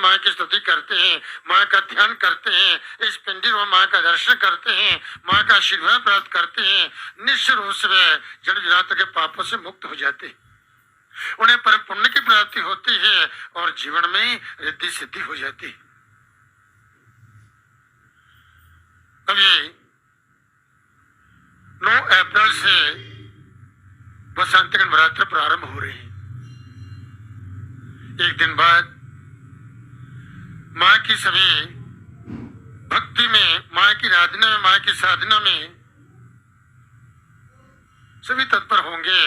माँ की स्तुति करते हैं, माँ का ध्यान करते हैं, इस पिंडी में माँ का दर्शन करते हैं, माँ का आशीर्वाद प्राप्त करते हैं, निश्चित रूप से वे जन्म जन्मांतर के पापों से मुक्त हो जाते हैं, उन्हें परम पुण्य की प्राप्ति होती है और जीवन में रिद्धि सिद्धि हो जाती है। अभी 9 अप्रैल से बसंत नवरात्र प्रारंभ हो रहे हैं। एक दिन बाद माँ की सभी भक्ति में, माँ की आराधना में, माँ की साधना में सभी तत्पर होंगे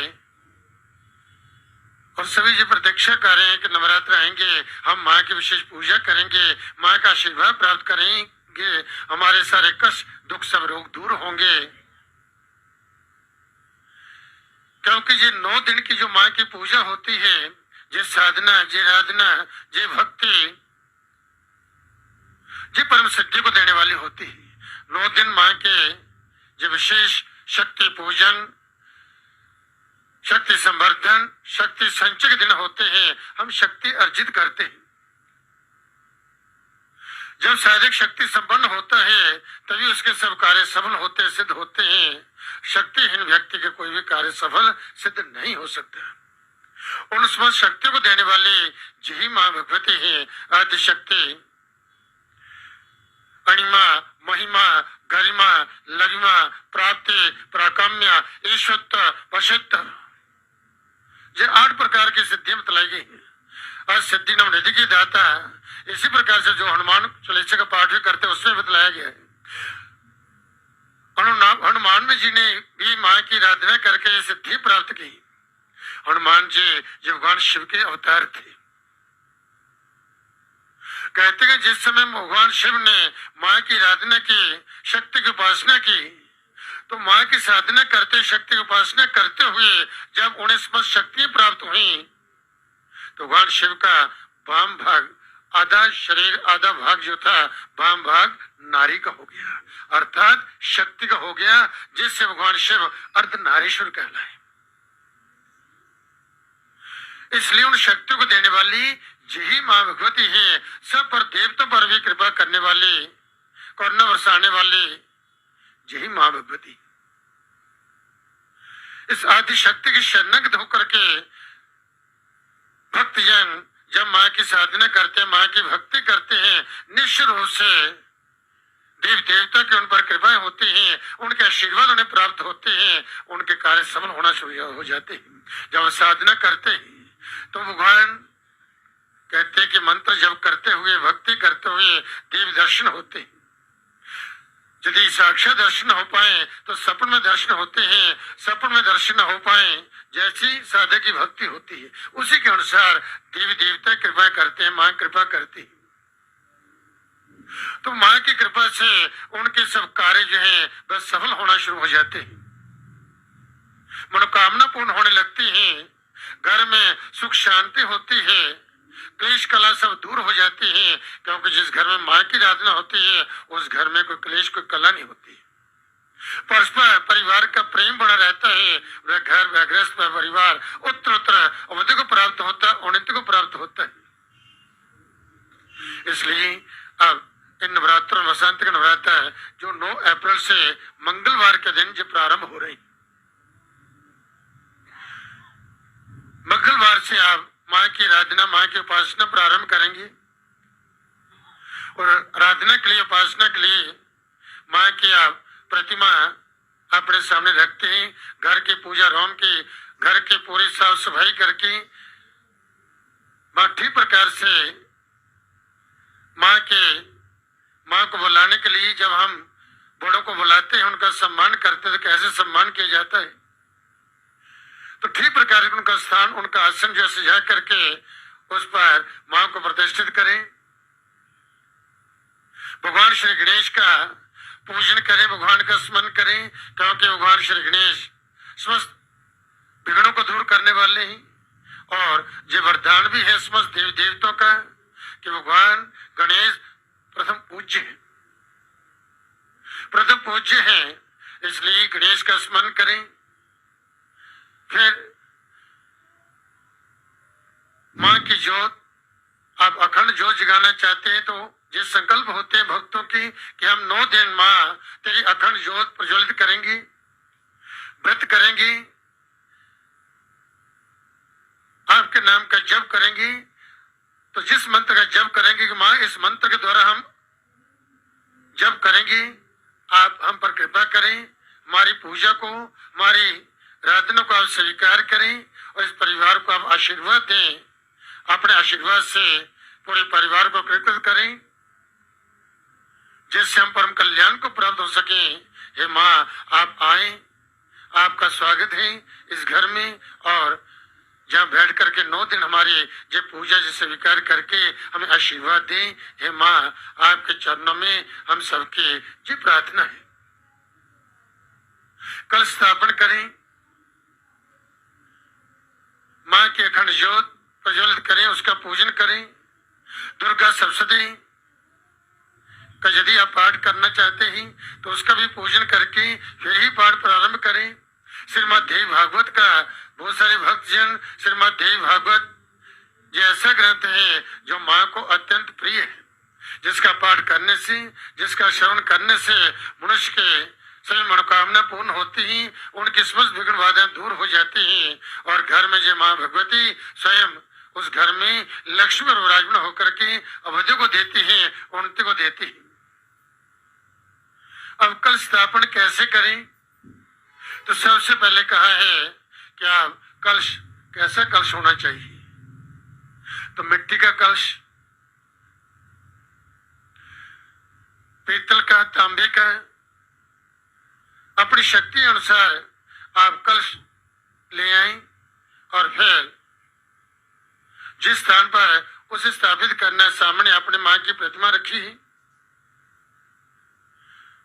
और सभी जी प्रतीक्षा कर रहे हैं कि नवरात्र आएंगे, हम माँ की विशेष पूजा करेंगे, माँ का आशीर्वाद प्राप्त करेंगे, हमारे सारे कष्ट दुख सब रोग दूर होंगे। क्योंकि ये 9 दिन की जो माँ की पूजा होती है, ये साधना, ये आराधना, ये भक्ति, ये परम सिद्धि को देने वाली होती है। 9 दिन माँ के ये विशेष शक्ति पूजन, शक्ति संवर्धन, शक्ति संचय के दिन होते हैं। हम शक्ति अर्जित करते हैं। जब साधक शक्ति संपन्न होता है तभी उसके सब कार्य सफल होते, सिद्ध होते हैं। शक्तिहीन व्यक्ति के कोई भी कार्य सफल सिद्ध नहीं हो सकता। उन समस्त शक्तियों को देने वाली यही माँ भगवती है। आदि शक्ति, अणिमा, महिमा, गरिमा, लगिमा, प्राप्ति, प्राकाम्य, ईश्वरत्व, वशत्व, ये 8 प्रकार की सिद्धियां बतलाई गई है। और सिद्धि नवनिधि की दाता, इसी प्रकार से जो हनुमान चालीसा का पाठ भी करते हैं उसमें बतलाया गया है। हनुमान जी ने भी माँ की आराधना करके ये सिद्धि प्राप्त की। हनुमान जी भगवान शिव के अवतार थे। कहते हैं जिस समय भगवान शिव ने माँ की आराधना की, शक्ति की उपासना की, तो माँ की साधना करते, शक्ति की उपासना करते हुए जब उन्हें समस्त शक्तियां प्राप्त हुई तो भगवान शिव का वाम भाग, आधा शरीर, आधा भाग जो था, वाम भाग नारी का हो गया, अर्थात शक्ति का हो गया, जिससे भगवान शिव अर्धनारीश्वर कहलाए। इसलिए उन शक्तियों को देने वाली यही माँ भगवती है। सब पर, देवताओं पर भी कृपा करने वाली, करुणा बरसाने वाली यही माँ भगवती। इस आदि शक्ति की शरणागत होकर के भक्तजन जब माँ की साधना करते हैं, माँ की भक्ति करते हैं, निश्चित रूप से देव देवता की उन पर कृपाएं होती हैं, उनके आशीर्वाद उन्हें प्राप्त होते हैं, उनके कार्य सफल होना शुरू हो जाते हैं। जब साधना करते हैं तो भगवान कहते हैं कि मंत्र जब करते हुए, भक्ति करते हुए देव दर्शन होते हैं। यदि साक्षात दर्शन हो पाए तो सपन में दर्शन होते हैं, सपन में दर्शन हो पाए जैसी साधक की भक्ति होती है उसी के अनुसार देवी देवता कृपा करते हैं, माँ कृपा करती है। तो माँ की कृपा से उनके सब कार्य जो है बस सफल होना शुरू हो जाते हैं, मनोकामना पूर्ण होने लगती है, घर में सुख शांति होती है, क्लेश कला सब दूर हो जाती है। क्योंकि जिस घर में माँ की आराधना होती है उस घर में कोई क्लेश, कोई कला नहीं होती। परस्पर परिवार का प्रेम बना रहता है, वह घर, वह गृहस्थ, वह परिवार उत्तर अवधि को प्राप्त होता है, उन्नति को प्राप्त होता है। इसलिए अब इन नवरात्र, वसंत का नवरात्र जो 9 अप्रैल से मंगलवार के दिन जो प्रारंभ हो रही, मंगलवार से आप माँ की आराधना, माँ की उपासना प्रारंभ करेंगे। और आराधना के लिए, उपासना के लिए माँ की आप प्रतिमा अपने सामने रखते हैं। घर की पूजा रोम की, घर की पूरी साफ सफाई करके माँ ठीक प्रकार से माँ को बुलाने के लिए जब हम बड़ों को बुलाते हैं, उनका सम्मान करते हैं तो कैसे सम्मान किया जाता है, तो ठीक प्रकार उनका स्थान, उनका आसन जो सजा करके उस पर मां को प्रतिष्ठित करें। भगवान श्री गणेश का पूजन करें, भगवान का स्मरण करें, क्योंकि भगवान श्री गणेश समस्त विघ्नों को दूर करने वाले हैं। और ये वरदान भी है समस्त देव देवताओं का कि भगवान गणेश प्रथम पूज्य है, प्रथम पूज्य है। इसलिए गणेश का स्मरण करें। फिर मां की ज्योत आप अखंड ज्योत जगाना चाहते हैं तो ये संकल्प होते हैं भक्तों की कि हम 9 दिन माँ तेरी अखंड ज्योत प्रज्वलित करेंगे, व्रत करेंगे, आपके नाम का जप करेंगे। तो जिस मंत्र का जप करेंगे कि माँ इस मंत्र के द्वारा हम जप करेंगे, आप हम पर कृपा करें, हमारी पूजा को, हमारी प्रार्थना को आप स्वीकार करें और इस परिवार को आप आशीर्वाद दें। अपने आशीर्वाद से पूरे परिवार को कृतज्ञ करें जिससे हम परम कल्याण को प्राप्त हो सके। हे माँ आप आए, आपका स्वागत है इस घर में, और जहाँ बैठ करके 9 दिन हमारी ये पूजा जो स्वीकार करके हमें आशीर्वाद दें। हे माँ आपके चरणों में हम सबके ये प्रार्थना है। कल स्थापन करें, माँ की अखंड ज्योत प्रज्वलित करें, उसका पूजन करें। दुर्गा सप्तशती का यदि आप पाठ करना चाहते हैं तो उसका भी पूजन करके फिर ही पाठ प्रारंभ करें। श्रीमद् देवी भागवत का बहुत सारे भक्तजन, श्रीमद् देवी भागवत ये ऐसा ग्रंथ है जो माँ को अत्यंत प्रिय है, जिसका पाठ करने से, जिसका श्रवण करने से मनुष्य के सभी मनोकामना पूर्ण होती हैं, उनकी समस्त विघ्न बाधाएं दूर हो जाती हैं और घर में जो माँ भगवती स्वयं उस घर में लक्ष्मी और विराजमान होकर के अवधि को देती है, उन्नति को देती है। अब कल स्थापन कैसे करें? तो सबसे पहले कहा है कि आप कलश, कैसा कलश होना चाहिए? तो मिट्टी का कलश, पीतल का, तांबे का, अपनी शक्ति अनुसार आप कलश ले आए और फिर जिस स्थान पर उसे स्थापित करना, सामने अपने माँ की प्रतिमा रखी है,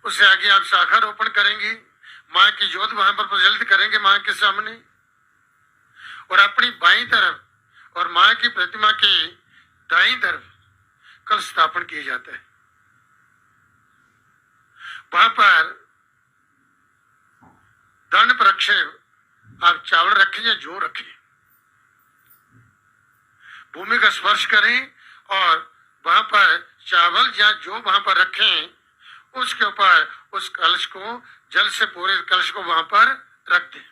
उससे आगे आप शाखा रोपण करेंगे, माँ की ज्योत वहां पर प्रज्वलित करेंगे माँ के सामने, और अपनी बाईं तरफ और माँ की प्रतिमा के दाईं तरफ कलश स्थापन किया जाता है। वहां पर दंड प्रक्षेप आप चावल रखें या जौ रखें, भूमि का स्पर्श करें और वहां पर चावल या जौ वहां पर रखें, उसके ऊपर उस कलश को, जल से पूरे कलश को वहां पर रख दें।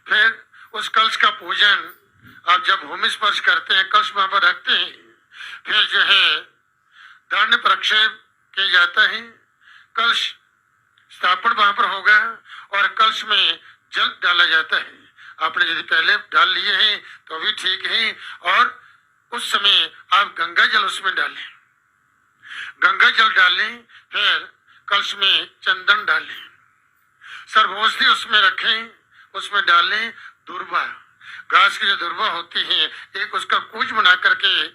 फिर उस कलश का पूजन आप जब भूमि स्पर्श करते हैं, कलश वहां पर रखते हैं, फिर जो है दंड प्रक्षेप किया जाता है, कलश स्थापन वहां पर होगा और कलश में जल डाला जाता है। आपने यदि पहले डाल लिए हैं तो भी ठीक है, और उस समय आप गंगा जल उसमें डालें, गंगा जल डालें, फिर कलश में चंदन डालें, सर्वौषधि उसमें रखें, उसमें डालें दुर्वा, घास की जो दुर्वा होती है, एक उसका कूच बना करके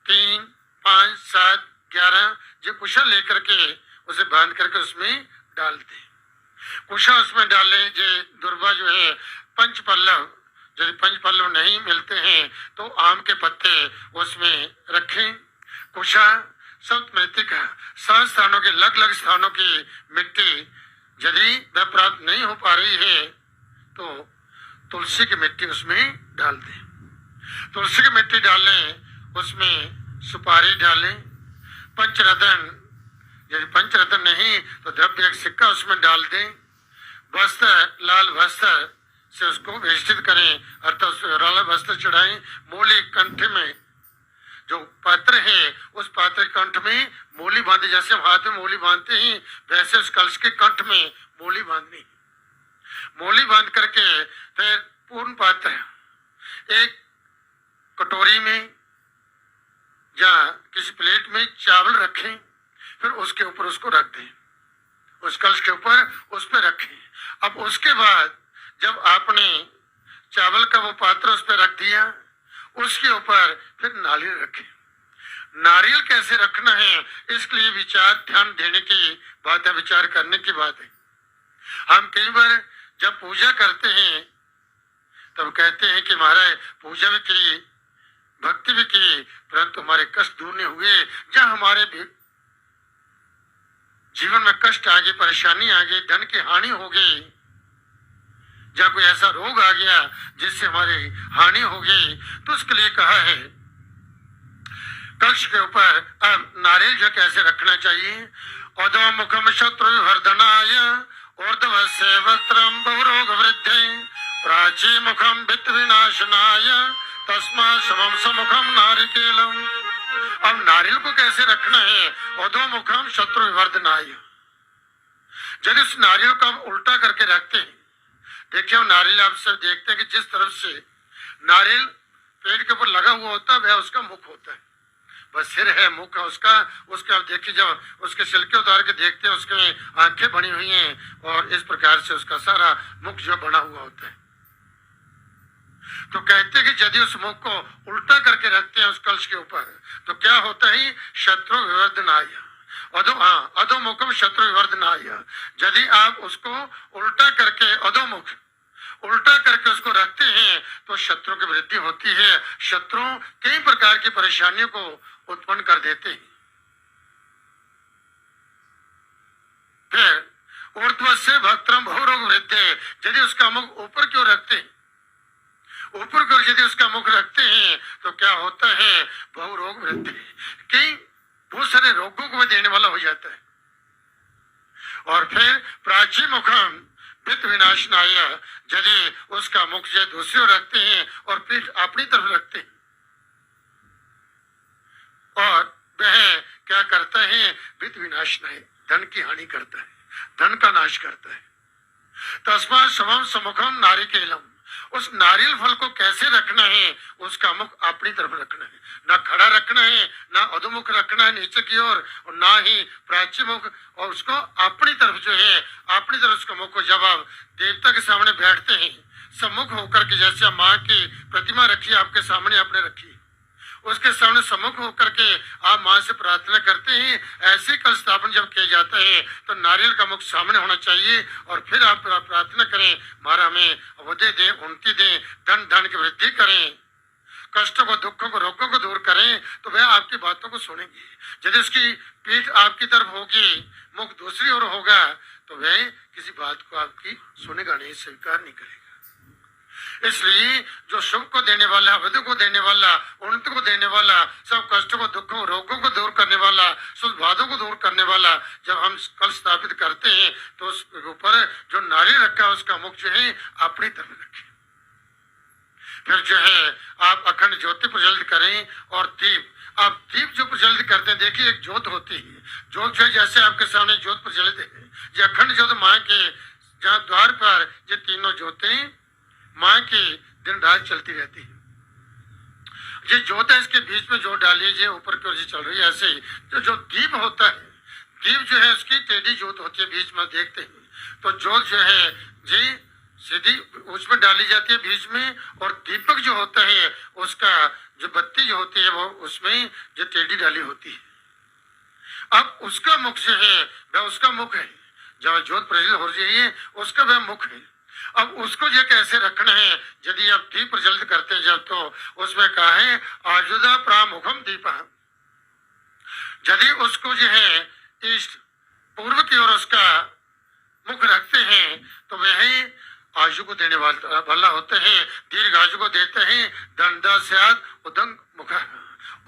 3, 5, 7, 11 जो कुशा लेकर के उसे बांध करके उसमें डाल दें। कुशा उसमें डालें, जो दुर्वा जो है पंचपल्लव, यदि पंचपल्लव नहीं मिलते हैं तो आम के पत्ते उसमें रखें। कुशा सप्त मृत्तिका, 7 स्थानों के, अलग अलग स्थानों की मिट्टी यदि वह प्राप्त नहीं हो पा रही है तो तुलसी की मिट्टी उसमें डाल दें। तुलसी की मिट्टी डालें, उसमें सुपारी डालें, पंचरत्न, यदि पंचरत्न नहीं तो द्रव्य एक सिक्का उसमें डाल दें, वस्त्र, लाल वस्त्र से उसको वेष्टित करें, अर्थात उस लाल वस्त्र चढ़ाएं, मूली कंठ में जो पात्र है उस पात्र कंठ में मूली बांधे, जैसे हम हाथ में मूली बांधते हैं वैसे उस कलश के कंठ में मूली बांधनी। मूली बांध करके फिर पूर्ण पात्र एक कटोरी में या किसी प्लेट में चावल रखें, फिर उसके ऊपर उसको रख दें, उस कलश के ऊपर उस पर रखें। अब उसके बाद जब आपने चावल का वो पात्र उस पर रख दिया, उसके ऊपर फिर नारियल रखें। नारियल कैसे रखना है इसके लिए विचार, ध्यान देने की बात है, विचार करने की बात है। हम कई बार जब पूजा करते हैं तब कहते हैं कि महाराज पूजा भी की, भक्ति भी की, परंतु हमारे कष्ट दूर नहीं हुए। जहाँ हमारे जीवन में कष्ट आ गए, परेशानी आ गई, धन की हानि हो गई, जहाँ कोई ऐसा रोग आ गया जिससे हमारी हानि हो गई, तो उसके लिए कहा है कलश के ऊपर अब नारियल जो कैसे रखना चाहिए। अधोमुखम शत्रु विवर्धनाय ऊर्ध्वस्य वक्त्रम बहुरोग वृद्धि प्राची मुखम वित्त विनाशनाय तस्मात् समम समुखम नारिकेलम। अब नारियल को कैसे रखना है। अधोमुखम शत्रु विवर्धनाय, यदि उस नारियल को आप उल्टा करके रखते हैं, देखिए नारियल आप सब देखते हैं कि जिस तरफ से नारियल पेड़ के ऊपर लगा हुआ होता है वह उसका मुख होता है, बस सिर है मुख है उसका। उसके आप देखिए जब उसके छिलके उतार के देखते हैं उसके आंखें बनी हुई हैं और इस प्रकार से उसका सारा मुख जो बना हुआ होता है। तो कहते हैं कि यदि उस मुख को उल्टा करके रखते हैं उस कलश के ऊपर तो क्या होता है, शत्रु विवर्धनाय अधोमुखम शत्रु विवर्धनाय। यदि आप उसको उल्टा करके अधोमुख उल्टा करके उसको रखते हैं तो शत्रु की वृद्धि होती है। शत्रु कई प्रकार की परेशानियों को उत्पन्न कर देते हैं। फिर ऊर्ध्व से भक्त्रम बहुरोग वृद्धि, यदि उसका मुख ऊपर क्यों रखते हैं, ऊपर को यदि उसका मुख रखते हैं तो क्या होता है, बहुरोग वृद्धि, कई बहुत सारे रोगों को देने वाला हो जाता है। और फिर प्राची मुखम वित्त विनाशनाय, यदि उसका मुख जो दूसरी ओर रखते हैं और पीठ अपनी तरफ रखते हैं और वह क्या करता है, वित्त विनाशनाय, धन की हानि करता है, धन का नाश करता है। तस्मात् समम समुखम नारिकेलम, उस नारियल फल को कैसे रखना है, उसका मुख अपनी तरफ रखना है, ना खड़ा रखना है, ना अधोमुख रखना है नीचे की ओर और ना ही प्राची मुख, और उसको अपनी तरफ जो है अपनी तरफ उसका मुख को, जब आप देवता के सामने बैठते हैं सम्मुख होकर के, जैसे माँ की प्रतिमा रखी आपके सामने आपने रखी, उसके सामने सम्मुख होकर के आप मां से प्रार्थना करते हैं, ऐसे कल स्थापन जब किया जाता है तो नारियल का मुख सामने होना चाहिए और फिर आप प्रार्थना करें, महाराज हमें अवधि दें, उन्नति दें, धन धन की वृद्धि करें, कष्टों को दुखों को रोगों को दूर करें, तो वह आपकी बातों को सुनेंगे। यदि उसकी पीठ आपकी तरफ होगी, मुख दूसरी ओर होगा, तो वह किसी बात को आपकी सुनेगा नहीं, स्वीकार नहीं करेगा। इसलिए जो शुभ को देने वाला, अवधि को देने वाला, उन्नति को देने वाला, सब कष्टों को दुखों रोगों को दूर करने वाला, शुभ बाधों को दूर करने वाला जब हम कल स्थापित करते हैं तो उस ऊपर जो नारियल रखा है उसका मुख जो है अपनी तरफ रखें। फिर जो है आप अखंड ज्योति प्रज्वलित करें और दीप, आप दीप जो प्रज्वलित करते हैं, देखिए एक ज्योत होती है, ज्योत जो जैसे आपके सामने ज्योत प्रज्वलित है, ये अखंड ज्योत माँ के जहाँ द्वार पर ये तीनों ज्योतें माँ की दिन रात चलती रहती है। ये ज्योत है, इसके बीच में ज्योत डाल लीजिए, ऊपर की ओर चल रही है। ऐसे ही जो दीप होता है, दीप जो है उसकी टेढ़ी ज्योत होती है, बीच में देखते हैं तो ज्योत जो है जी सीधी उसमें डाली जाती है बीच में, और दीपक जो होता है उसका जो बत्ती जो होती है वो उसमें जो टेढ़ी डाली होती है। अब उसका मुख जो है वह उसका मुख है, जहाँ ज्योत प्रज्वलित हो रही है उसका वह मुख है। अब उसको ये कैसे रखना है, यदि आप दीप प्रज्वलित करते हैं जब, तो उसमें कहा है आजुदा प्रामुखम दीप, यदि उसको जो है ईस्ट पूर्व की ओर उसका मुख रखते हैं तो वह आयु को देने वाला होते हैं, दीर्घ आयु को देते हैं। दंडा स्याद उदंग मुख,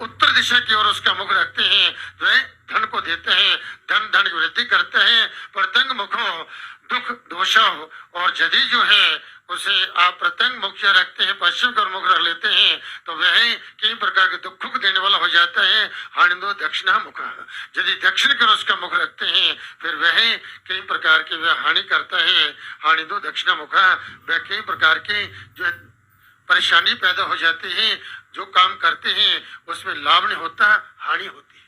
उत्तर दिशा की ओर उसका मुख रखते हैं तो वह धन को देते हैं, धन धन की वृद्धि करते हैं। प्रत्यंग मुखो दुख दोषा हो, और यदि जो है उसे आप प्रत्यंग मुख रखते हैं, पश्चिम कर मुख रख लेते हैं तो वह कई प्रकार के दुखों को देने वाला हो जाता है। हानिंदो दक्षिणा मुख, यदि दक्षिण कर उसका मुख रखते हैं फिर वह कई प्रकार की वह हानि करता है। हानिंदो दक्षिणा मुख, वह कई प्रकार की जो परेशानी पैदा हो जाती है, जो काम करते हैं उसमें लाभ नहीं होता, हानि होती है।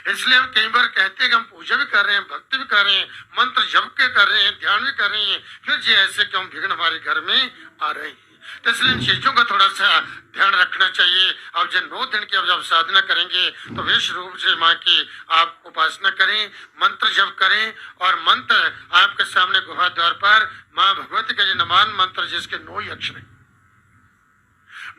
इसलिए हम कई बार कहते हैं कि हम पूजा भी कर रहे हैं, भक्ति भी कर रहे हैं, मंत्र जप के कर रहे हैं, ध्यान भी कर रहे हैं, फिर जी ऐसे क्यों विघ्न हमारे घर में आ रहे हैं। तो इसलिए इन चीजों का थोड़ा सा ध्यान रखना चाहिए। अब जब 9 दिन की अब जब साधना करेंगे तो विशेष रूप से माँ की आप उपासना करें, मंत्र जप करें, और मंत्र आपके सामने गुहा द्वार पर माँ भगवती का जो नमान मंत्र जिसके 9 ही अक्षर है,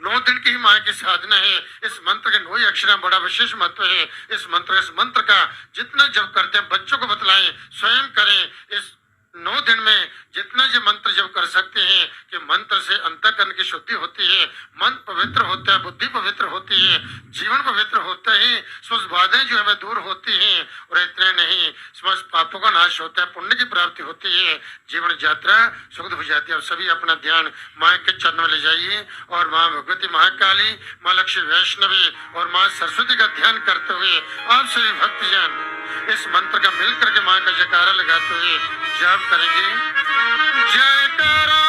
9 दिन की माँ की साधना है। इस मंत्र के 9 ही अक्षर बड़ा विशेष महत्व है। इस मंत्र का जितना जप करते हैं बच्चों को बतलाएं, स्वयं करें। इस 9 दिन में जितना ये मंत्र जब कर सकते हैं कि मंत्र से अंतःकरण की शुद्धि होती है, मन पवित्र होता है, बुद्धि पवित्र होती है, जीवन पवित्र होता है, समस्त बाधाएं जो हमें दूर होती हैं, और इतने नहीं समस्त पापों का नाश होता है, पुण्य की प्राप्ति होती है, जीवन यात्रा सुखद हो जाती है। अब सभी अपना ध्यान माँ के चरणों में ले जाइए और माँ भगवती महाकाली, माँ लक्ष्मी वैष्णवी और माँ सरस्वती का ध्यान करते हुए आप सभी भक्तजन इस मंत्र का मिलकर के माँ का जयकारा लगाते हुए जाप करेंगे। जयकारा